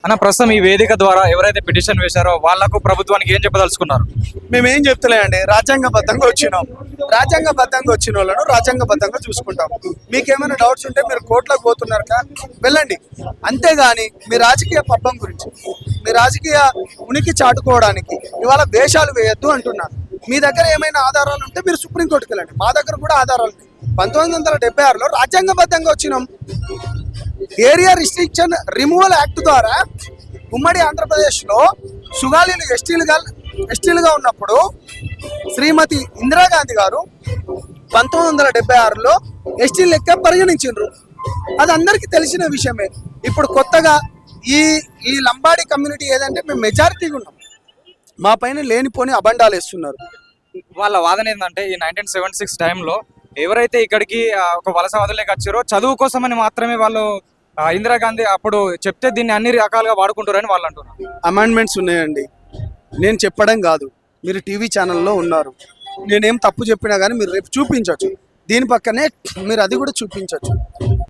అన్న ప్రస్తుతం ఈ వేదిక ద్వారా ఎవరైతే పిటిషన్ వేశారో వాళ్లకు ప్రభుత్వానికి ఏం చెప్పదలుచుకున్నారు? మేమేం చెప్తలేండి, రాజ్యాంగబద్ధంగా వచ్చినాం. రాజ్యాంగబద్ధంగా వచ్చిన వాళ్ళను రాజ్యాంగబద్ధంగా చూసుకుంటాం. మీకేమైనా డౌట్స్ ఉంటే మీరు కోర్టులకు పోతున్నారు వెళ్ళండి, అంతేగాని మీ రాజకీయ పబ్బం గురించి, మీ రాజకీయ ఉనికి చాటుకోవడానికి ఇవాళ వేషాలు వేయొద్దు అంటున్నాను. మీ దగ్గర ఏమైనా ఆధారాలు ఉంటే మీరు సుప్రీంకోర్టుకి వెళ్ళండి. మా దగ్గర కూడా ఆధారాలు ఉన్నాయి. 1976లో రాజ్యాంగబద్ధంగా వచ్చినాం. ఏరియా రిస్ట్రిక్షన్ రిమూవల్ యాక్ట్ ద్వారా ఉమ్మడి ఆంధ్రప్రదేశ్లో సుగాలీలు ఎస్టీలుగా ఉన్నప్పుడు శ్రీమతి ఇందిరాగాంధీ గారు 1976లో ఎస్టీ లెక్క పరిగణించారు. అది అందరికీ తెలిసిన విషయమే. ఇప్పుడు కొత్తగా ఈ లంబాడి కమ్యూనిటీ ఏదంటే మేము మెజారిటీగా ఉన్నాం, మా పైన లేనిపోని అబండాలు వేస్తున్నారు. వాళ్ళ వాదన ఏంటంటే ఈ 1976 టైంలో ఎవరైతే ఇక్కడికి ఒక వలసవాదులకి వచ్చారో చదువు కోసమని మాత్రమే వాళ్ళు ఇందిరాగాంధీ అప్పుడు చెప్తే దీన్ని అన్ని రకాలుగా వాడుకుంటారని వాళ్ళు అంటున్నారు. అమెండ్మెంట్స్ ఉన్నాయండి, నేను చెప్పడం కాదు. మీరు టీవీ ఛానల్లో ఉన్నారు, నేనేం తప్పు చెప్పినా కానీ మీరు రేపు చూపించవచ్చు. దీని పక్కనే మీరు అది కూడా చూపించవచ్చు.